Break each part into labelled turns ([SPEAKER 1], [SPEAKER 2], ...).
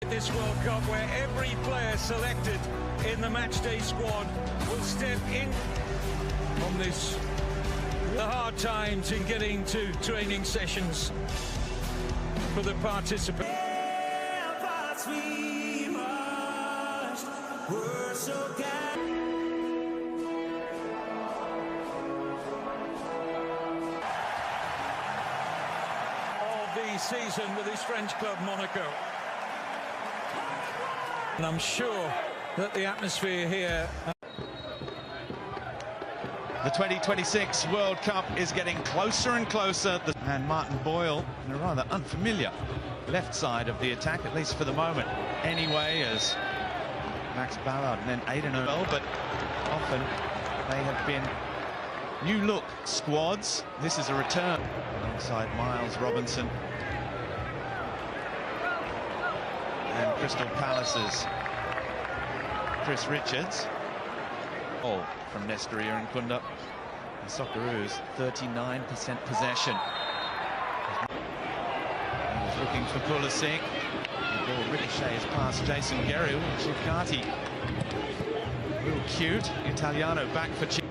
[SPEAKER 1] This World Cup, where every player selected in the matchday squad will step in on this, the hard times in getting to training sessions for the participants. Of the season with his French club Monaco. And I'm sure that the atmosphere here...
[SPEAKER 2] The 2026 World Cup is getting closer and closer. And Martin Boyle in a rather unfamiliar left side of the attack, at least for the moment. Anyway, as Max Ballard and then Aiden O'Bell, but often they have been new-look squads. This is a return alongside Miles Robinson and Crystal Palace's Chris Richards. Oh, from Nestor Irankunda. The Socceroos, 39% possession. He was looking for Pulisic. The ball ricochets past Jason Geru. Chikati, real cute. Italiano back for Geru.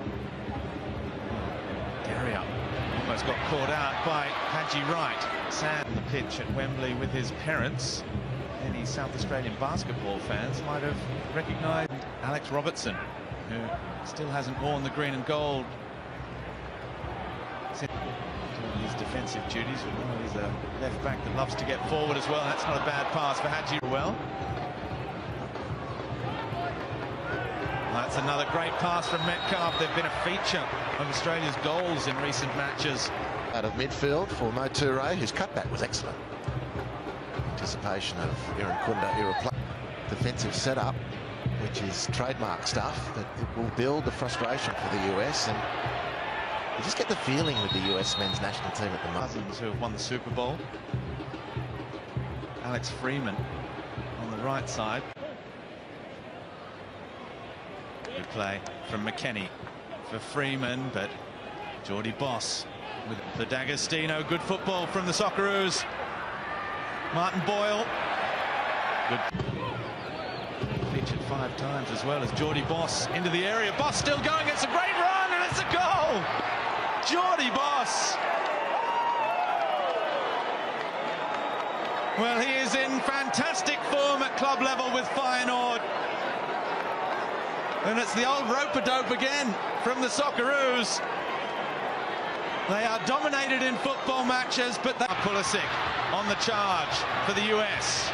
[SPEAKER 2] Almost got caught out by Haji Wright. Sat on the pitch at Wembley with his parents. Any South Australian basketball fans might have recognised Alex Robertson, who still hasn't worn the green and gold since his defensive duties. Well, he's a left back that loves to get forward as well. That's not a bad pass for Haji. Well, that's another great pass from Metcalf. They've been a feature of Australia's goals in recent matches.
[SPEAKER 3] Out of midfield for Mo Toure, whose cutback was excellent. Anticipation of Irankunda, defensive setup, which is trademark stuff, that it will build the frustration for the US, and you just get the feeling with the US men's national team at the moment.
[SPEAKER 2] Cousins, who have won the Super Bowl. Alex Freeman on the right side. Good play from McKennie for Freeman, but Geordie Boss with the D'Agostino. Good football from the Socceroos. Martin Boyle. Good. Featured 5 times as well as Geordie Boss into the area. Boss still going. It's a great run and it's a goal. Geordie Boss. Well, he is in fantastic form at club level with Feyenoord. And it's the old rope-a-dope again from the Socceroos. They are dominated in football matches, but they are Pulisic on the charge for the US.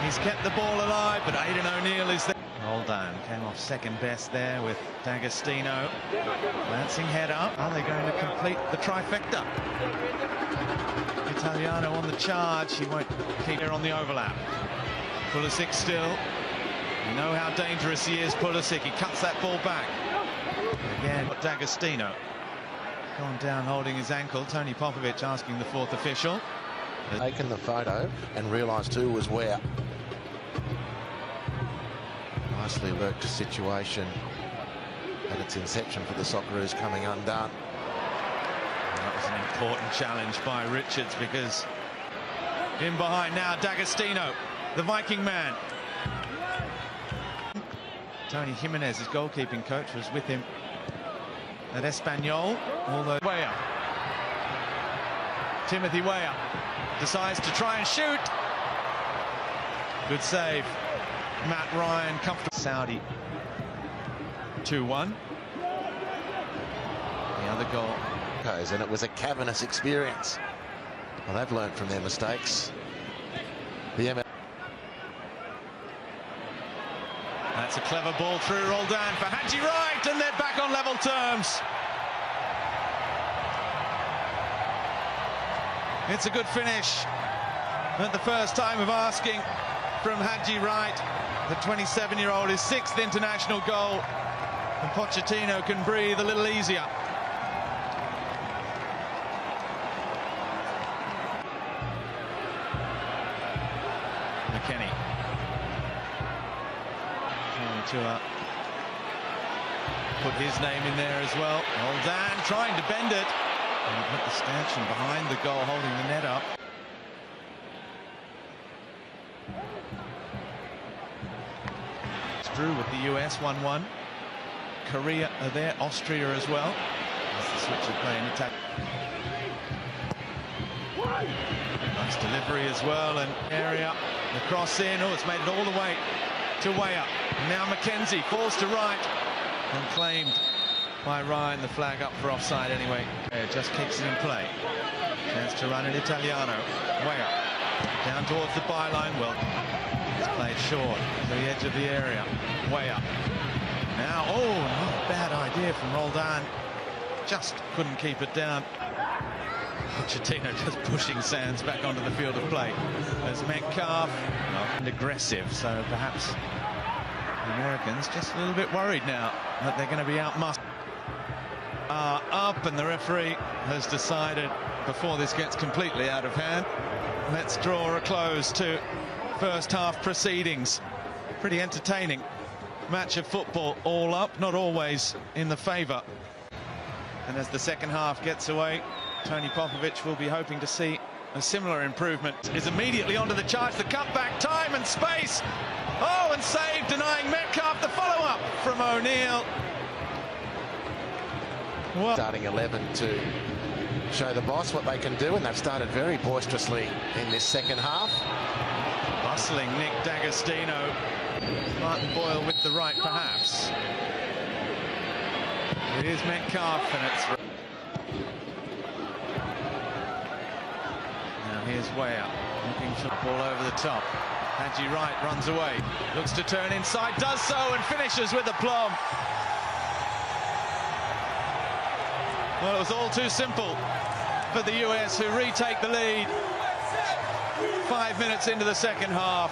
[SPEAKER 2] He's kept the ball alive, but Aidan O'Neill is there. Roldan came off second best there with D'Agostino. Glancing header. Are they going to complete the trifecta? Italiano on the charge. He won't keep her on the overlap. Pulisic still. You know how dangerous he is, Pulisic. He cuts that ball back. Again, D'Agostino. Gone down holding his ankle. Tony Popovic asking the 4th official.
[SPEAKER 3] Taken the photo and realised who was where. Nicely worked situation at its inception for the Socceroos, coming undone.
[SPEAKER 2] That was an important challenge by Richards, because in behind now D'Agostino, the Viking man. Tony Jimenez, his goalkeeping coach, was with him at Espanyol. Although Weah, Timothy Weah decides to try and shoot. Good save. Matt Ryan, comfortable. Saudi 2-1. The other goal.
[SPEAKER 3] And it was a cavernous experience. Well, they've learned from their mistakes.
[SPEAKER 2] That's a clever ball through Roldan for Haji Wright, and they're back on level terms. It's a good finish. At the first time of asking from Haji Wright, the 27-year-old, his 6th international goal, and Pochettino can breathe a little easier. McKennie. Put his name in there as well. Roldan trying to bend it. And he put the stanchion behind the goal, holding the net up. drew with the US 1-1. Korea are there, Austria as well. That's the switch of play in attack. Nice delivery as well, and area, the cross in, oh, it's made it all the way to Weah. Now McKenzie falls to right, and claimed by Ryan, the flag up for offside anyway. Just kicks it in play. Chance to run in Italiano. Weah down towards the byline. Well, it's played short to the edge of the area. Weah. Now, oh, not a bad idea from Roldan. Just couldn't keep it down. Pochettino just pushing Sands back onto the field of play. There's Metcalf, and aggressive, so perhaps the Americans just a little bit worried now that they're going to be outmuscled. Up, and the referee has decided before this gets completely out of hand. Let's draw a close to first half proceedings. Pretty entertaining match of football, all up, not always in the favour. And as the second half gets away, Tony Popovic will be hoping to see a similar improvement. Is immediately onto the charge, the cutback, time and space. Oh, and save, denying Metcalf the follow-up from O'Neill. Well,
[SPEAKER 3] starting 11 to show the boss what they can do, and they've started very boisterously in this second half.
[SPEAKER 2] Bustling Nick D'Agostino. Martin Boyle with the right, perhaps. It is Metcalf, and it's... Now here's Weah, looking for the ball over the top. Hadji Wright runs away, looks to turn inside, does so, and finishes with aplomb. Well, it was all too simple for the US, who retake the lead 5 minutes into the second half.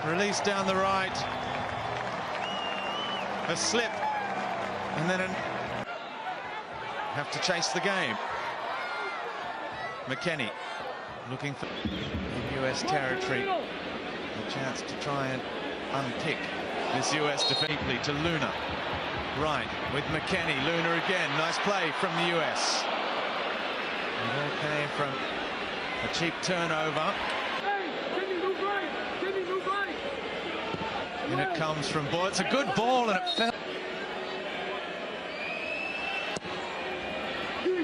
[SPEAKER 2] Released down the right. A slip, and then have to chase the game. McKennie looking for US territory. A chance to try and unpick this US defensively to Luna. Right, with McKennie. Luna again. Nice play from the US. It all came from a cheap turnover. And it comes from Boyle. It's a good ball, and it fell.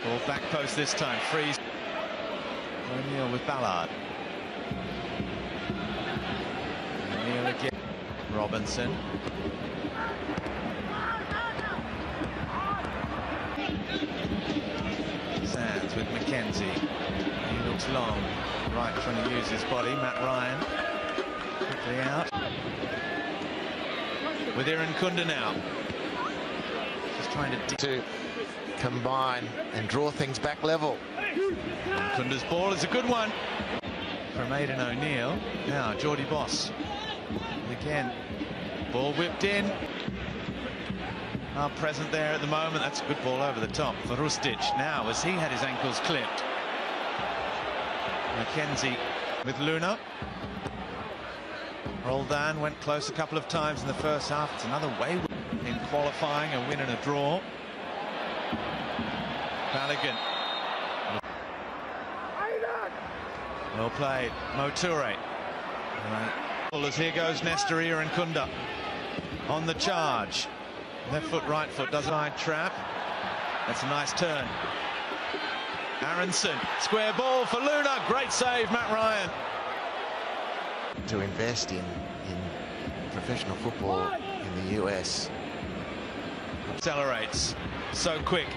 [SPEAKER 2] Ball back post this time. Freeze. O'Neill with Ballard. O'Neill again. Robinson. Sands with McKenzie. He looks long. Right, trying to use his body. Matt Ryan quickly out. With Kunda now. Just trying to
[SPEAKER 3] combine and draw things back level.
[SPEAKER 2] Kunda's ball is a good one from Aidan O'Neill. Now Geordie Boss again. Ball whipped in. Present there at the moment. That's a good ball over the top for Rustic. Now, as he had his ankles clipped. McKenzie with Luna. Roldan went close a couple of times in the first half. It's another way in qualifying, a win and a draw. Balogun. Well played. Moture. As here goes Nestor Kunda on the charge. Left foot, right foot, does a side trap. That's a nice turn. Aronson, square ball for Luna. Great save, Matt Ryan.
[SPEAKER 3] To invest in professional football in the US.
[SPEAKER 2] Accelerates. So quick.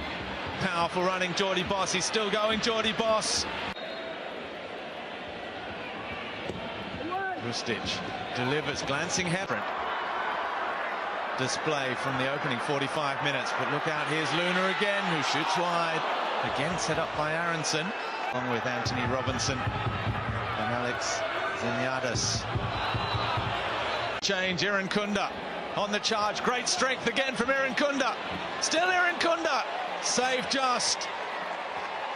[SPEAKER 2] Powerful running, Geordie Boss. He's still going, Geordie Boss. Rustic delivers, glancing heaven. Display from the opening 45 minutes, but look out, here's Luna again, who shoots wide. Again set up by Aronson, along with Anthony Robinson and Alex Zinyadas. Change, Kunda on the charge, great strength again from Kunda. Still Kunda, save just.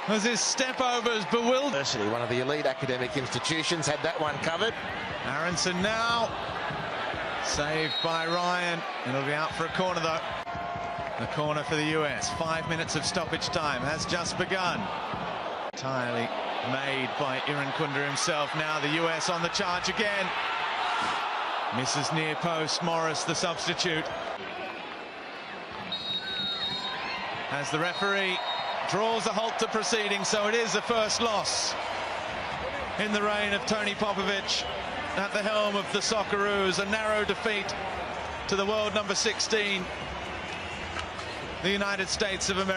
[SPEAKER 2] As his step overs bewildered.
[SPEAKER 3] University, one of the elite academic institutions, had that one covered.
[SPEAKER 2] Aronson now. Saved by Ryan. It'll be out for a corner, though. The corner for the US. 5 minutes of stoppage time has just begun. Entirely made by Irankunda himself. Now the US on the charge again. Misses near post. Morris, the substitute. As the referee draws a halt to proceedings, so it is the first loss in the reign of Tony Popovic at the helm of the Socceroos. A narrow defeat to the world number 16, the United States of America.